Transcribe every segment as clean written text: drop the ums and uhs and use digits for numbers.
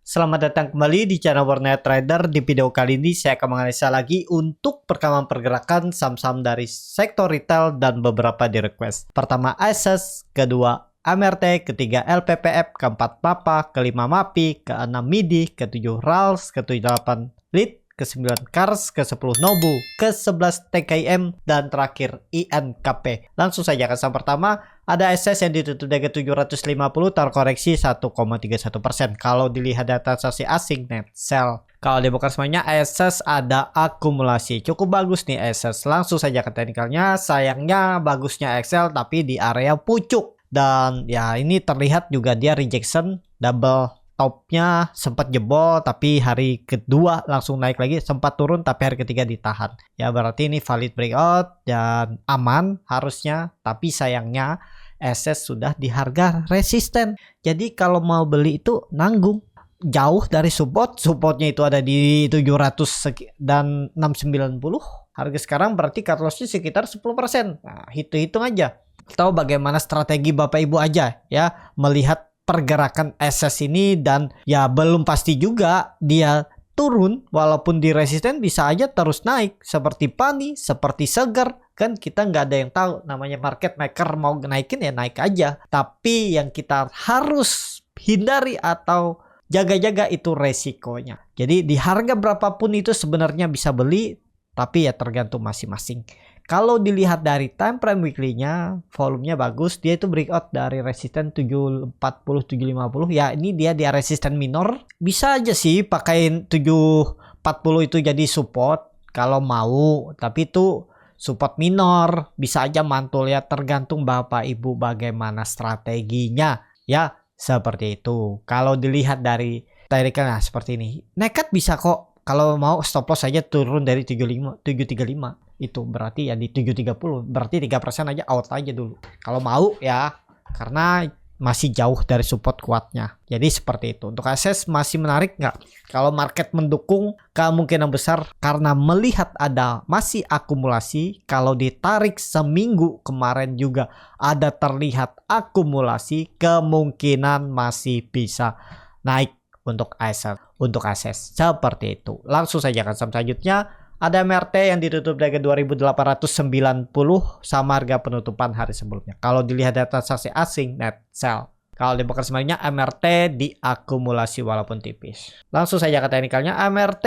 Selamat datang kembali di channel Warnet Trader. Di video kali ini saya akan menganalisa lagi untuk perkembangan pergerakan saham-saham dari sektor retail dan beberapa di request. Pertama ASUS, kedua AMRT, ketiga LPPF, keempat MAPA, kelima MAPI, keenam MIDI, ketujuh RALS, ke-8 LIT, ke-9 KARS, ke-10 NOBU, ke-11 TKIM, dan terakhir INKP. Langsung saja ke saham pertama, ada SS yang ditutup di 750 terkoreksi 1,31%. Kalau dilihat data transaksi asing net sell. Kalau dibongkar semuanya SS ada akumulasi. Cukup bagus nih SS. Langsung saja ke teknikalnya. Sayangnya bagusnya Excel tapi di area pucuk. Dan ya ini terlihat juga dia rejection double. Topnya sempat jebol tapi hari kedua langsung naik lagi, sempat turun tapi hari ketiga ditahan. Ya berarti ini valid breakout dan aman harusnya, tapi sayangnya SS sudah di harga resisten. Jadi kalau mau beli itu nanggung. Jauh dari supportnya itu ada di 700 dan 690. Harga sekarang berarti cut lossnya sekitar 10%. Nah, hitung aja. Tahu bagaimana strategi Bapak Ibu aja ya melihat pergerakan SS ini, dan ya belum pasti juga dia turun, walaupun di resisten bisa aja terus naik seperti PANI, seperti Seger. Kan kita nggak ada yang tahu, namanya market maker, mau naikin ya naik aja. Tapi yang kita harus hindari atau jaga-jaga itu resikonya. Jadi di harga berapapun itu sebenarnya bisa beli, tapi ya tergantung masing-masing. Kalau dilihat dari time frame weekly-nya, volumenya bagus. Dia itu breakout dari resisten 740, 750. Ya ini dia resisten minor. Bisa aja sih pakai 740 itu jadi support kalau mau. Tapi itu support minor. Bisa aja mantul ya. Tergantung Bapak Ibu bagaimana strateginya. Ya seperti itu. Kalau dilihat dari tarikannya seperti ini. Nekat bisa kok. Kalau mau stop loss saja turun dari 735. Itu berarti ya di 730, berarti 3% aja out aja dulu kalau mau ya, karena masih jauh dari support kuatnya. Jadi seperti itu. Untuk akses masih menarik nggak? Kalau market mendukung kemungkinan besar, karena melihat ada masih akumulasi. Kalau ditarik seminggu kemarin juga ada terlihat akumulasi, kemungkinan masih bisa naik untuk akses seperti itu. Langsung saja ke saham selanjutnya. Ada MRT yang ditutup dari 2.890 sama harga penutupan hari sebelumnya. Kalau dilihat data transaksi asing net sell. Kalau dibongkar semuanya MRT diakumulasi walaupun tipis. Langsung saja ke teknikalnya. MRT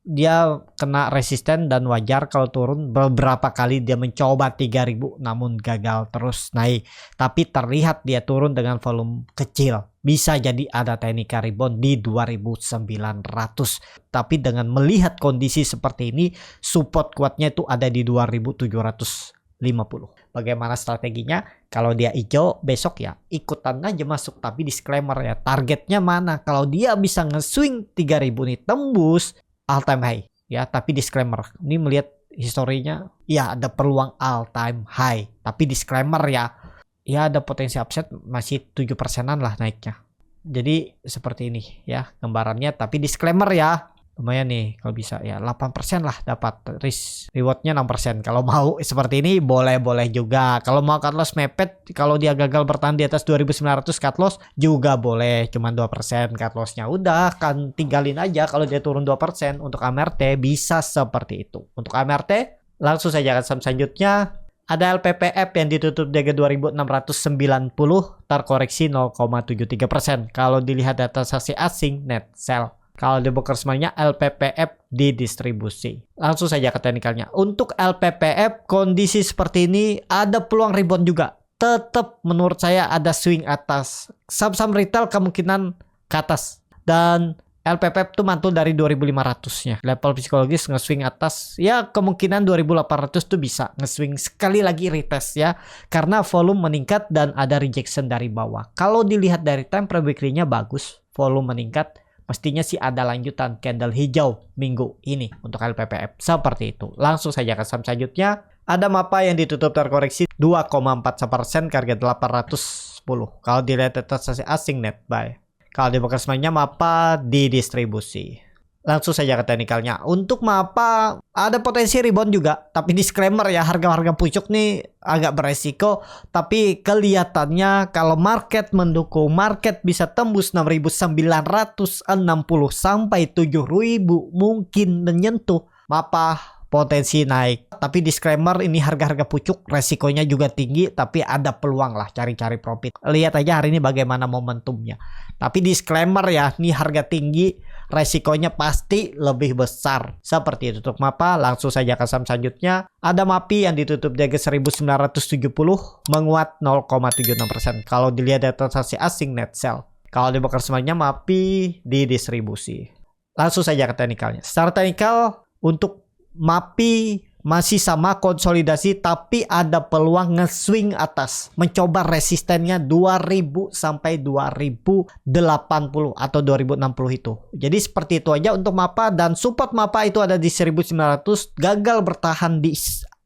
dia kena resisten dan wajar kalau turun. Beberapa kali dia mencoba 3.000 namun gagal terus naik. Tapi terlihat dia turun dengan volume kecil. Bisa jadi ada teknika rebound di 2.900. Tapi dengan melihat kondisi seperti ini, support kuatnya itu ada di 2.750. Bagaimana strateginya? Kalau dia hijau besok ya ikutan aja masuk, tapi disclaimer ya, targetnya mana? Kalau dia bisa nge-swing 3.000 nih tembus all time high ya, tapi disclaimer, ini melihat historinya ya ada peluang all time high, tapi disclaimer ya ada potensi upset masih 7%-an lah naiknya. Jadi seperti ini ya gambarannya, tapi disclaimer ya, lumayan nih kalau bisa ya 8% lah dapat, risk rewardnya 6%. Kalau mau seperti ini boleh juga. Kalau mau cut loss mepet, kalau dia gagal bertahan di atas 2.900 cut loss juga boleh, cuman 2% cut lossnya, udah kan tinggalin aja. Kalau dia turun 2% untuk AMRT bisa seperti itu. Untuk AMRT langsung saja ke saham selanjutnya. Ada LPPF yang ditutup di 2.690 terkoreksi 0,73%. Kalau dilihat data transaksi asing net sell. Kalau dibongkar semuanya LPPF didistribusi. Langsung saja ke teknikalnya. Untuk LPPF kondisi seperti ini ada peluang rebound juga. Tetap menurut saya ada swing atas. Saham-saham retail kemungkinan ke atas. Dan LPPF itu mantul dari 2.500-nya. Level psikologis nge-swing atas. Ya kemungkinan 2.800 tuh bisa nge-swing sekali lagi retest ya. Karena volume meningkat dan ada rejection dari bawah. Kalau dilihat dari time frame weekly-nya bagus. Volume meningkat. Pastinya sih ada lanjutan candle hijau minggu ini untuk LPPF. Seperti itu. Langsung saja ke saham selanjutnya. Ada MAPA yang ditutup terkoreksi 2,41% ke harga 810. Kalau dilihat transaksi asing net buy. Kalau dibongkar semuanya MAPA didistribusi. Langsung saja ke teknikalnya. Untuk MAPA ada potensi rebound juga, tapi disclaimer ya, harga-harga pucuk nih agak beresiko, tapi kelihatannya kalau market mendukung, market bisa tembus 6.960 sampai 7.000 mungkin menyentuh MAPA potensi naik. Tapi disclaimer, ini harga-harga pucuk, resikonya juga tinggi, tapi ada peluang lah cari-cari profit. Lihat aja hari ini bagaimana momentumnya. Tapi disclaimer ya, ini harga tinggi, resikonya pasti lebih besar. Seperti itu untuk MAPA. Langsung saja ke saham selanjutnya. Ada MAPI yang ditutup di harga 1970, menguat 0,76%. Kalau dilihat dari transaksi asing net sell. Kalau dibakar semuanya MAPI di distribusi. Langsung saja ke teknikalnya. Secara teknikal untuk MAPI masih sama konsolidasi, tapi ada peluang nge-swing atas, mencoba resistennya 2000 sampai 2080 atau 2060 itu. Jadi seperti itu aja untuk MAPA, dan support MAPA itu ada di 1900, gagal bertahan di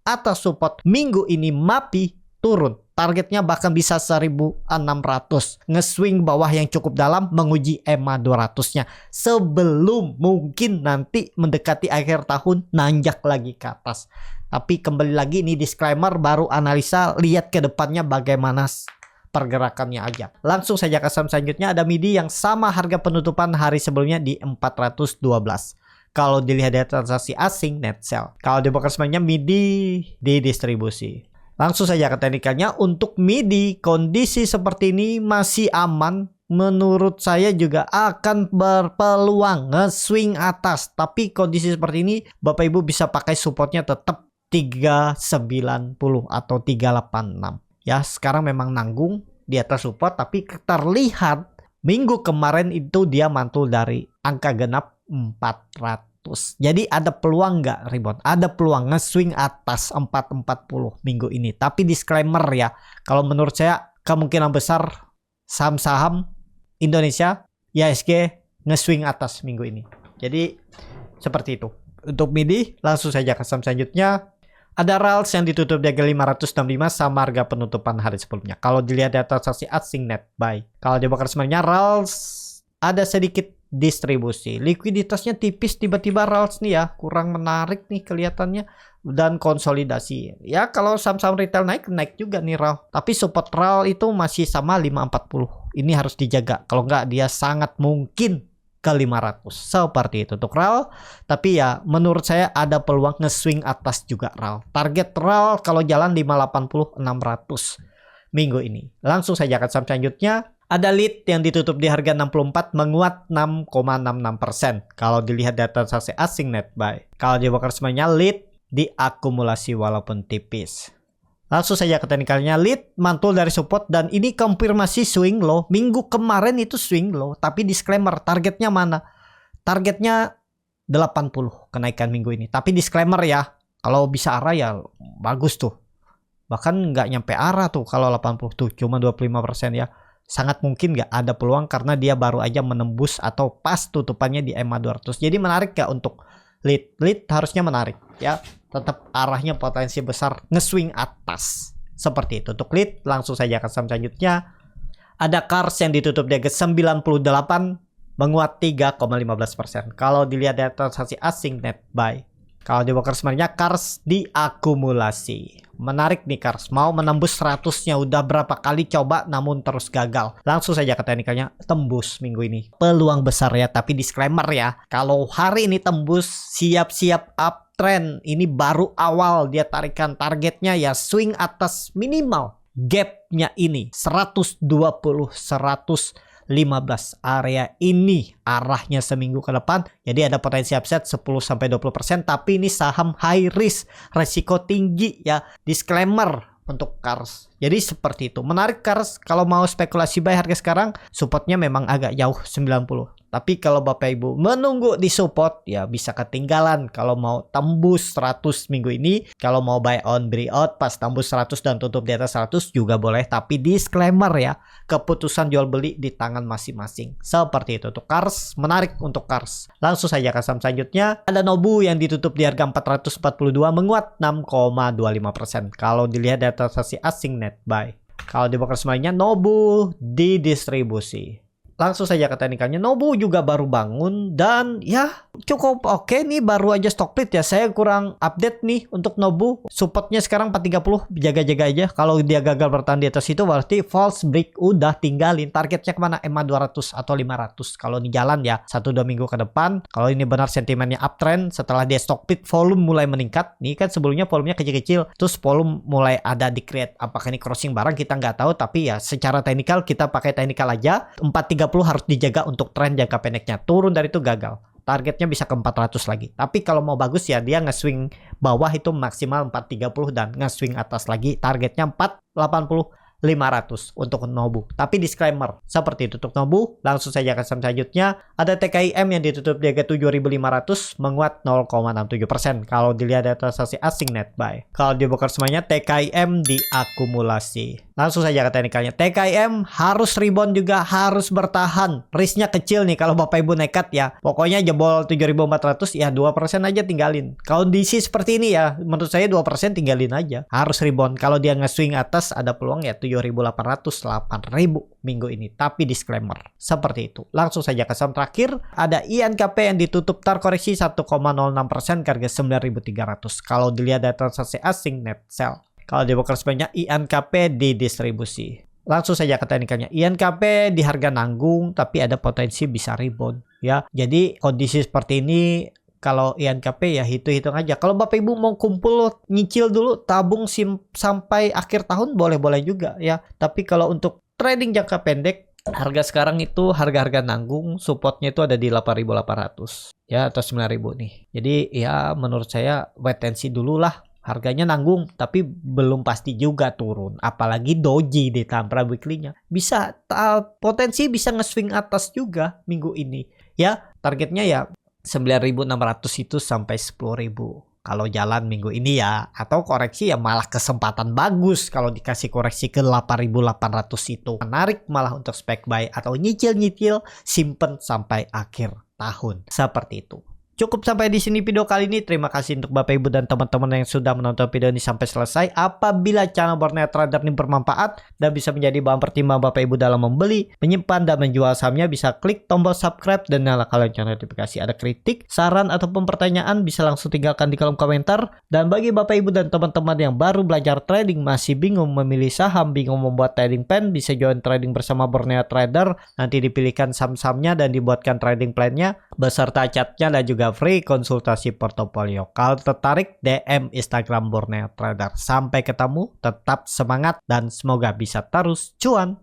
atas support. Minggu ini MAPI turun, targetnya bahkan bisa 1600, nge-swing bawah yang cukup dalam, menguji EMA 200-nya sebelum mungkin nanti mendekati akhir tahun nanjak lagi ke atas. Tapi kembali lagi, ini disclaimer, baru analisa, lihat ke depannya bagaimana pergerakannya aja. Langsung saja ke saham selanjutnya. Ada MIDI yang sama harga penutupan hari sebelumnya di 412. Kalau dilihat dari transaksi asing net sell. Kalau dibakar semuanya MIDI di distribusi. Langsung saja ke teknikalnya. Untuk MIDI, kondisi seperti ini masih aman. Menurut saya juga akan berpeluang nge-swing atas. Tapi kondisi seperti ini, Bapak Ibu bisa pakai supportnya tetap 390 atau 386. Ya, sekarang memang nanggung di atas support. Tapi terlihat minggu kemarin itu dia mantul dari angka genap 400. Jadi ada peluang nggak rebound? Ada peluang nge-swing atas 440 minggu ini. Tapi disclaimer ya, kalau menurut saya kemungkinan besar saham-saham Indonesia, IHSG nge-swing atas minggu ini. Jadi seperti itu. Untuk MIDI, langsung saja ke saham selanjutnya. Ada RALS yang ditutup di harga 565 sama harga penutupan hari sebelumnya. Kalau dilihat di transaksi asing net buy. Kalau dibakar sebenarnya RALS ada sedikit distribusi, likuiditasnya tipis, tiba-tiba RALS nih ya, kurang menarik nih kelihatannya, dan konsolidasi. Ya kalau saham-saham retail naik juga nih RAL, tapi support RAL itu masih sama 540. Ini harus dijaga, kalau nggak dia sangat mungkin ke 500. Seperti itu untuk RAL. Tapi ya menurut saya ada peluang nge-swing atas juga RAL. Target RAL kalau jalan 580 600 minggu ini. Langsung saja ke saham selanjutnya. Ada lead yang ditutup di harga 64, menguat 6,66%. Kalau dilihat data transaksi asing net buy. Kalau dibakar semuanya lead diakumulasi walaupun tipis. Langsung saja ke teknikalnya. Lead mantul dari support dan ini konfirmasi swing low. Minggu kemarin itu swing low, tapi disclaimer, targetnya mana? Targetnya 80 kenaikan minggu ini. Tapi disclaimer ya, kalau bisa arah ya bagus tuh. Bahkan nggak nyampe arah tuh kalau 80 tuh, cuma 25% ya. Sangat mungkin nggak ada peluang karena dia baru aja menembus atau pas tutupannya di EMA 200. Jadi menarik nggak untuk lead? Lead harusnya menarik ya. Tetap arahnya potensi besar nge-swing atas. Seperti itu untuk lead. Langsung saja ke saham selanjutnya. Ada Kars yang ditutup di harga 98, menguat 3,15%. Kalau dilihat dari transaksi asing net buy. Kalau dibakar sebenarnya Kars diakumulasi. Menarik nih Kars, mau menembus 100-nya, udah berapa kali coba namun terus gagal. Langsung saja ke teknikalnya, tembus minggu ini. Peluang besar ya, tapi disclaimer ya. Kalau hari ini tembus, siap-siap uptrend. Ini baru awal, dia tarikan targetnya ya swing atas minimal. Gapnya ini 120, 115 area ini arahnya seminggu ke depan. Jadi ada potensi upside 10-20%, tapi ini saham high risk, resiko tinggi ya. Disclaimer untuk Kars. Jadi seperti itu. Menarik Kars, kalau mau spekulasi buy harga sekarang, supportnya memang agak jauh 90. Tapi kalau Bapak Ibu menunggu di support ya bisa ketinggalan. Kalau mau tembus 100 minggu ini, kalau mau buy on buy out pas tembus 100 dan tutup di atas 100 juga boleh. Tapi disclaimer ya, keputusan jual beli di tangan masing-masing. Seperti itu untuk Kars, menarik untuk Kars. Langsung saja ke saham selanjutnya. Ada Nobu yang ditutup di harga 442, menguat 6,25%. Kalau dilihat data transaksi asing net buy. Kalau dibakar semuanya Nobu di distribusi. Langsung saja ke teknikalnya. Nobu juga baru bangun dan ya cukup oke nih, baru aja stock split ya. Saya kurang update nih untuk Nobu. Supportnya sekarang 430, jaga-jaga aja. Kalau dia gagal bertahan di atas itu berarti false break, udah tinggalin. Targetnya kemana? EMA 200 atau 500 kalau ini jalan ya 1-2 minggu ke depan. Kalau ini benar sentimennya uptrend setelah dia stock split, volume mulai meningkat. Nih kan sebelumnya volumenya kecil-kecil, terus volume mulai ada di create. Apakah ini crossing barang kita nggak tahu, tapi ya secara teknikal kita pakai teknikal aja. 430 harus dijaga untuk tren jangka pendeknya. Turun dari itu gagal. Targetnya bisa ke 400 lagi. Tapi kalau mau bagus ya dia nge-swing bawah itu maksimal 430 dan nge-swing atas lagi targetnya 480 500 untuk Nobu. Tapi disclaimer, seperti itu untuk Nobu. Langsung saja ke saham selanjutnya. Ada TKIM yang ditutup di harga 7.500, menguat 0,67%. Kalau dilihat dari transaksi asing net buy. Kalau dibongkar semuanya, TKIM diakumulasi. Langsung saja ke teknikalnya. TKIM harus rebound juga, harus bertahan. Risknya kecil nih kalau Bapak Ibu nekat ya. Pokoknya jebol 7.400 ya 2% aja tinggalin. Kondisi seperti ini ya, menurut saya 2% tinggalin aja. Harus rebound. Kalau dia nge-swing atas ada peluang ya 7.800, 8.000 minggu ini. Tapi disclaimer, seperti itu. Langsung saja ke saham terakhir. Ada INKP yang ditutup terkoreksi 1,06% ke harga 9.300. Kalau dilihat dari transaksi asing net sell. Kalau dibongkar sebanyak INKP di distribusi. Langsung saja ke teknikalnya. INKP di harga nanggung tapi ada potensi bisa rebound ya. Jadi kondisi seperti ini kalau INKP ya hitung-hitung aja. Kalau Bapak Ibu mau kumpul nyicil dulu, tabung sampai akhir tahun boleh-boleh juga ya. Tapi kalau untuk trading jangka pendek, harga sekarang itu harga-harga nanggung, supportnya itu ada di 8.800 ya atau 9.000 nih. Jadi ya menurut saya wait and see dulu lah. Harganya nanggung tapi belum pasti juga turun. Apalagi doji di tampra weekly-nya. Bisa potensi bisa nge-swing atas juga minggu ini. Ya, targetnya ya 9.600 itu sampai 10.000. Kalau jalan minggu ini ya, atau koreksi ya malah kesempatan bagus kalau dikasih koreksi ke 8.800 itu. Menarik malah untuk spek buy atau nyicil-nyicil simpen sampai akhir tahun. Seperti itu. Cukup sampai di sini video kali ini. Terima kasih untuk Bapak Ibu dan teman-teman yang sudah menonton video ini sampai selesai. Apabila channel Borneo Trader ini bermanfaat dan bisa menjadi bahan pertimbangan Bapak Ibu dalam membeli, menyimpan dan menjual sahamnya, bisa klik tombol subscribe dan nyalakan lonceng notifikasi. Ada kritik, saran ataupun pertanyaan bisa langsung tinggalkan di kolom komentar. Dan bagi Bapak Ibu dan teman-teman yang baru belajar trading, masih bingung memilih saham, bingung membuat trading plan, bisa join trading bersama Borneo Trader. Nanti dipilihkan saham-sahamnya dan dibuatkan trading plan-nya beserta chatnya dan juga free konsultasi portofolio. Kalau tertarik, DM Instagram Borneo Trader. Sampai ketemu, tetap semangat dan semoga bisa terus cuan.